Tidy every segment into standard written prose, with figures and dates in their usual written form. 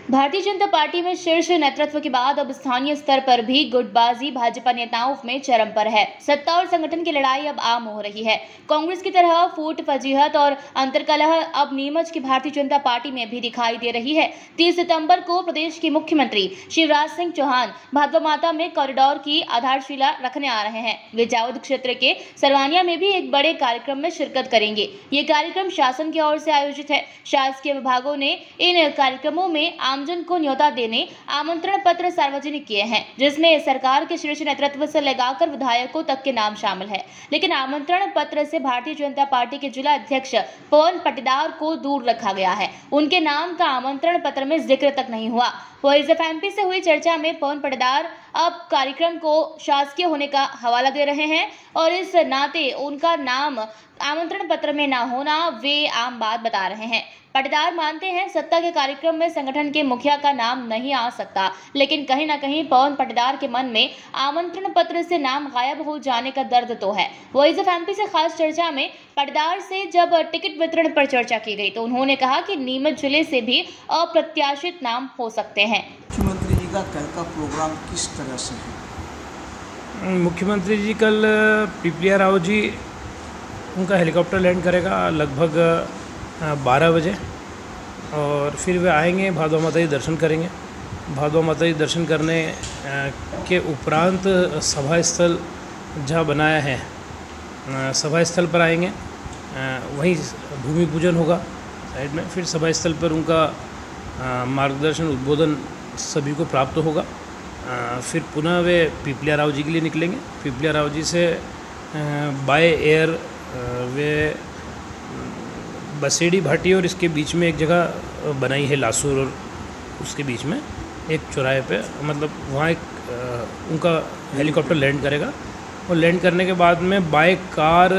Bharatiya Janata party में शीर्ष नेतृत्व के बाद अब स्थानीय स्तर पर भी गुटबाजी भाजपा नेताओं में चरम पर है। सत्ता और संगठन की लड़ाई अब आम हो रही है। कांग्रेस की तरह फूट फजीहत और अंतर्कलह अब नीमच की भारतीय जनता पार्टी में भी दिखाई दे रही है। 30 सितंबर को प्रदेश के मुख्यमंत्री शिवराज सिंह चौहान भादवा माता में कॉरिडोर की आधारशिला रखने आ रहे हैं। वे जावद क्षेत्र के सरवानिया में भी एक बड़े कार्यक्रम में शिरकत करेंगे। ये कार्यक्रम शासन की ओर से आयोजित है। शासकीय विभागों ने इन कार्यक्रमों में आमजन को न्योता देने आमंत्रण पत्र सार्वजनिक किए हैं, जिसमें सरकार के शीर्ष नेतृत्व से लगाकर विधायकों तक के नाम शामिल है। लेकिन आमंत्रण पत्र से भारतीय जनता पार्टी के जिला अध्यक्ष पवन पाटीदार को दूर रखा गया है। उनके नाम का आमंत्रण पत्र में जिक्र तक नहीं हुआ। वॉइस ऑफ एमपी से हुई चर्चा में पवन पाटीदार अब कार्यक्रम को शासकीय होने का हवाला दे रहे हैं और इस नाते उनका नाम आमंत्रण पत्र में न होना वे आम बात बता रहे हैं। पाटीदार मानते हैं सत्ता के कार्यक्रम में संगठन के मुखिया का नाम नहीं आ सकता, लेकिन कहीं न कहीं पवन पाटीदार के मन में आमंत्रण पत्र से नाम गायब हो जाने का दर्द तो है। वॉइस ऑफ एमपी से खास चर्चा में पाटीदार से जब टिकट वितरण पर चर्चा की गई तो उन्होंने कहा कि नीमच जिले से भी अप्रत्याशित नाम हो सकते हैं। मुख्यमंत्री जी का कल का प्रोग्राम किस तरह से है? मुख्यमंत्री जी कल पीपलिया राव जी उनका हेलीकॉप्टर लैंड करेगा लगभग 12 बजे और फिर वे आएंगे, भादवा माता जी दर्शन करेंगे। भादवा माता जी दर्शन करने के उपरांत सभा स्थल जहाँ बनाया है सभा स्थल पर आएंगे। वहीं भूमि पूजन होगा साइड में। फिर सभा स्थल पर उनका मार्गदर्शन उद्बोधन सभी को प्राप्त होगा। फिर पुनः वे पीपलिया राव जी के लिए निकलेंगे। पीपलिया राव जी से बाय एयर वे बसेड़ी भाटी और इसके बीच में एक जगह बनाई है लासूर और उसके बीच में एक चौराहे पे, मतलब वहाँ एक उनका हेलीकॉप्टर लैंड करेगा और लैंड करने के बाद में बाय कार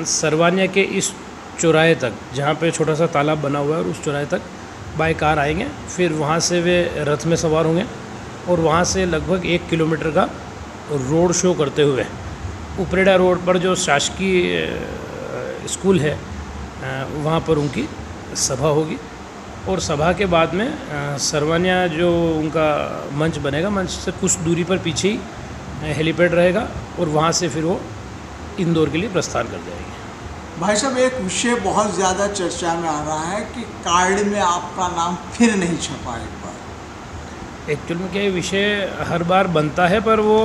सरवानिया के इस चौराहे तक, जहाँ पे छोटा सा तालाब बना हुआ है, और उस चौराहे तक बाय कार आएंगे। फिर वहाँ से वे रथ में सवार होंगे और वहाँ से लगभग 1 किलोमीटर का रोड शो करते हुए उपरेडा रोड पर जो शासकीय स्कूल है वहाँ पर उनकी सभा होगी। और सभा के बाद में सरवानिया जो उनका मंच बनेगा, मंच से कुछ दूरी पर पीछे ही हेलीपैड रहेगा और वहाँ से फिर वो इंदौर के लिए प्रस्थान कर जाएंगे। भाई साहब, एक विषय बहुत ज़्यादा चर्चा में आ रहा है कि कार्ड में आपका नाम फिर नहीं छपा एक बार। एक्चुअल में क्या विषय हर बार बनता है, पर वो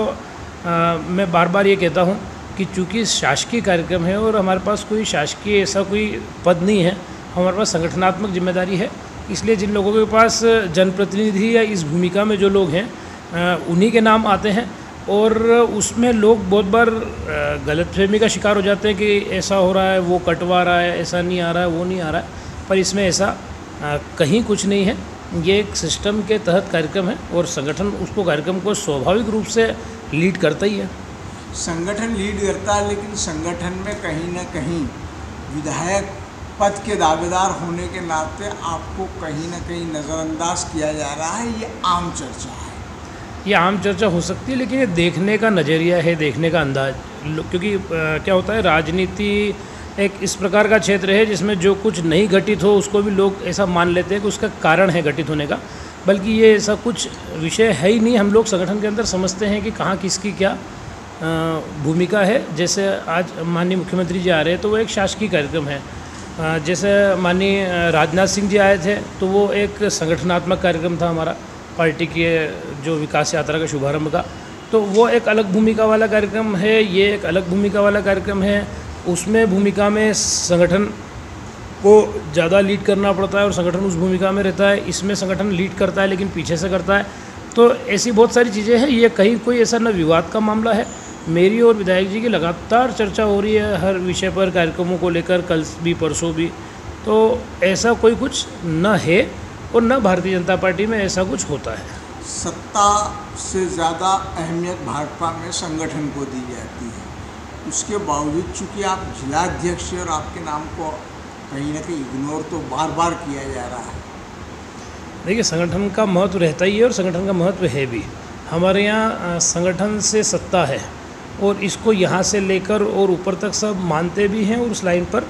मैं बार बार ये कहता हूँ कि चूँकि शासकीय कार्यक्रम है और हमारे पास कोई शासकीय ऐसा कोई पद नहीं है, हमारे पास संगठनात्मक जिम्मेदारी है। इसलिए जिन लोगों के पास जनप्रतिनिधि या इस भूमिका में जो लोग हैं उन्हीं के नाम आते हैं और उसमें लोग बहुत बार गलतफहमी का शिकार हो जाते हैं कि ऐसा हो रहा है, वो कटवा रहा है, ऐसा नहीं आ रहा है, वो नहीं आ रहा है। पर इसमें ऐसा कहीं कुछ नहीं है। ये एक सिस्टम के तहत कार्यक्रम है और संगठन उसको कार्यक्रम को स्वाभाविक रूप से लीड करता ही है। संगठन लीड करता है, लेकिन संगठन में कहीं ना कहीं विधायक पद के दावेदार होने के नाते आपको कहीं ना कहीं नज़रअंदाज किया जा रहा है। ये आम चर्चा है। ये आम चर्चा हो सकती है, लेकिन ये देखने का नज़रिया है, देखने का अंदाज। क्योंकि क्या होता है, राजनीति एक इस प्रकार का क्षेत्र है जिसमें जो कुछ नहीं घटित हो उसको भी लोग ऐसा मान लेते हैं कि उसका कारण है घटित होने का, बल्कि ये ऐसा कुछ विषय है ही नहीं। हम लोग संगठन के अंदर समझते हैं कि कहाँ किसकी क्या भूमिका है। जैसे आज माननीय मुख्यमंत्री जी आ रहे हैं तो वो एक शासकीय कार्यक्रम है। जैसे माननीय राजनाथ सिंह जी आए थे तो वो एक संगठनात्मक कार्यक्रम था हमारा, पार्टी के जो विकास यात्रा का शुभारंभ का, तो वो एक अलग भूमिका वाला कार्यक्रम है। ये एक अलग भूमिका वाला कार्यक्रम है। उसमें भूमिका में संगठन को ज़्यादा लीड करना पड़ता है और संगठन उस भूमिका में रहता है। इसमें संगठन लीड करता है लेकिन पीछे से करता है। तो ऐसी बहुत सारी चीज़ें हैं। ये कहीं कोई ऐसा न विवाद का मामला है। मेरी और विधायक जी की लगातार चर्चा हो रही है हर विषय पर, कार्यक्रमों को लेकर, कल भी परसों भी। तो ऐसा कोई कुछ न है और न भारतीय जनता पार्टी में ऐसा कुछ होता है। सत्ता से ज़्यादा अहमियत भाजपा में संगठन को दी जाती है। उसके बावजूद चूँकि आप जिलाध्यक्ष और आपके नाम को कहीं ना कहीं इग्नोर तो बार बार किया जा रहा है। देखिए, संगठन का महत्व रहता ही है और संगठन का महत्व है भी। हमारे यहाँ संगठन से सत्ता है और इसको यहाँ से लेकर और ऊपर तक सब मानते भी हैं और उस लाइन पर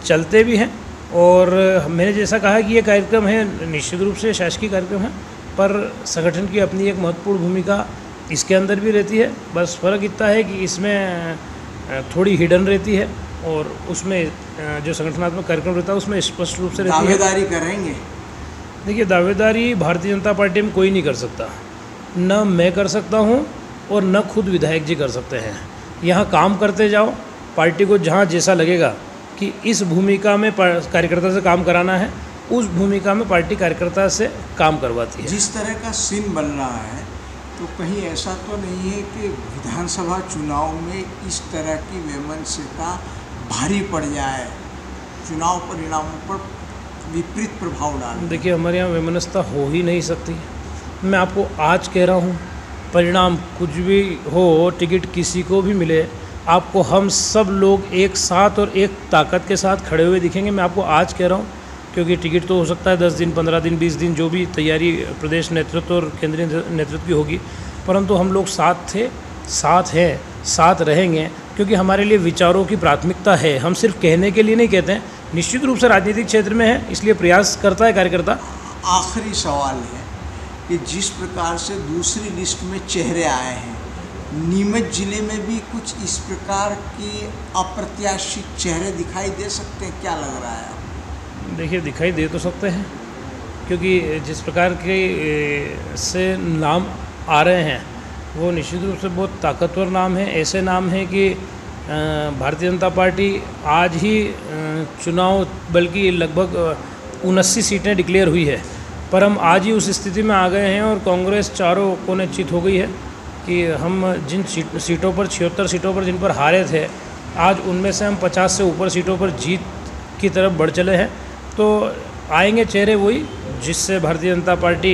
चलते भी हैं। और मैंने जैसा कहा कि ये कार्यक्रम है निश्चित रूप से शासकीय कार्यक्रम है, पर संगठन की अपनी एक महत्वपूर्ण भूमिका इसके अंदर भी रहती है। बस फ़र्क इतना है कि इसमें थोड़ी हिडन रहती है और उसमें जो संगठनात्मक कार्यक्रम रहता है उसमें स्पष्ट रूप से रहती है। दावेदारी करेंगे? देखिए, दावेदारी भारतीय जनता पार्टी में कोई नहीं कर सकता, न मैं कर सकता हूँ और न खुद विधायक जी कर सकते हैं। यहाँ काम करते जाओ, पार्टी को जहाँ जैसा लगेगा कि इस भूमिका में कार्यकर्ता से काम कराना है, उस भूमिका में पार्टी कार्यकर्ता से काम करवाती है। जिस तरह का सीन बन रहा है तो कहीं ऐसा तो नहीं है कि विधानसभा चुनाव में इस तरह की वैमनस्यता भारी पड़ जाए, चुनाव परिणामों पर विपरीत प्रभाव डाले? देखिए, हमारे यहाँ वैमनस्यता हो ही नहीं सकती। मैं आपको आज कह रहा हूँ, परिणाम कुछ भी हो, टिकट किसी को भी मिले, आपको हम सब लोग एक साथ और एक ताकत के साथ खड़े हुए दिखेंगे। मैं आपको आज कह रहा हूँ, क्योंकि टिकट तो हो सकता है 10 दिन, 15 दिन, 20 दिन, जो भी तैयारी प्रदेश नेतृत्व और केंद्रीय नेतृत्व की होगी, परंतु हम लोग साथ थे, साथ हैं, साथ रहेंगे, क्योंकि हमारे लिए विचारों की प्राथमिकता है। हम सिर्फ कहने के लिए नहीं कहते हैं, निश्चित रूप से राजनीतिक क्षेत्र में है, इसलिए प्रयास करता है कार्यकर्ता। आखिरी सवाल है कि जिस प्रकार से दूसरी लिस्ट में चेहरे आए हैं, नीमच जिले में भी कुछ इस प्रकार के अप्रत्याशित चेहरे दिखाई दे सकते हैं, क्या लग रहा है आपको? देखिए, दिखाई दे तो सकते हैं, क्योंकि जिस प्रकार के से नाम आ रहे हैं वो निश्चित रूप से बहुत ताकतवर नाम है। ऐसे नाम हैं कि भारतीय जनता पार्टी आज ही चुनाव, बल्कि लगभग 79 सीटें डिक्लेयर हुई है, पर हम आज ही उस स्थिति में आ गए हैं और कांग्रेस चारों कोने चित हो गई है कि हम जिन सीटों पर 76 सीटों पर जिन पर हारे थे, आज उनमें से हम 50 से ऊपर सीटों पर जीत की तरफ बढ़ चले हैं। तो आएंगे चेहरे वही जिससे भारतीय जनता पार्टी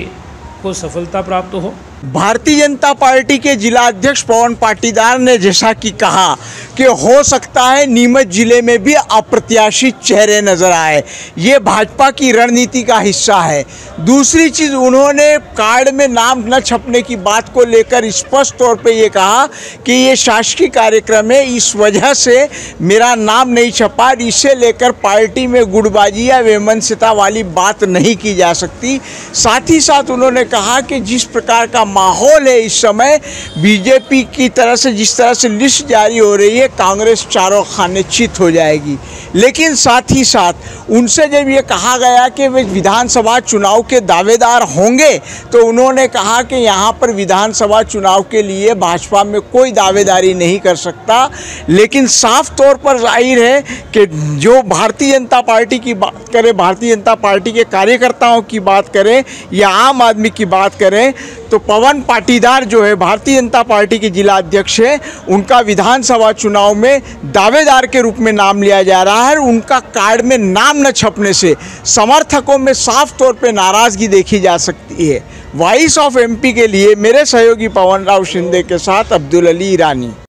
को सफलता प्राप्त हो। भारतीय जनता पार्टी के जिला अध्यक्ष पवन पाटीदार ने जैसा कि कहा कि हो सकता है नीमच जिले में भी अप्रत्याशित चेहरे नजर आए, ये भाजपा की रणनीति का हिस्सा है। दूसरी चीज़, उन्होंने कार्ड में नाम न छपने की बात को लेकर स्पष्ट तौर पे ये कहा कि ये शासकीय कार्यक्रम है, इस वजह से मेरा नाम नहीं छपा। इसे लेकर पार्टी में गुटबाजी या वैमनस्यता वाली बात नहीं की जा सकती। साथ ही साथ उन्होंने कहा कि जिस प्रकार का माहौल है इस समय, बीजेपी की तरह से जिस तरह से लिस्ट जारी हो रही है, कांग्रेस चारों खाने चित हो जाएगी। लेकिन साथ ही साथ उनसे जब ये कहा गया कि वे विधानसभा चुनाव के दावेदार होंगे, तो उन्होंने कहा कि यहाँ पर विधानसभा चुनाव के लिए भाजपा में कोई दावेदारी नहीं कर सकता। लेकिन साफ तौर पर जाहिर है कि जो भारतीय जनता पार्टी की बात करें, भारतीय जनता पार्टी के कार्यकर्ताओं की बात करें या आम आदमी की बात करें, तो पवन पाटीदार जो है भारतीय जनता पार्टी के जिला अध्यक्ष है, उनका विधानसभा चुनाव में दावेदार के रूप में नाम लिया जा रहा है। उनका कार्ड में नाम न छपने से समर्थकों में साफ तौर पे नाराजगी देखी जा सकती है। वॉइस ऑफ एमपी के लिए मेरे सहयोगी पवन राव शिंदे के साथ अब्दुल अली ईरानी।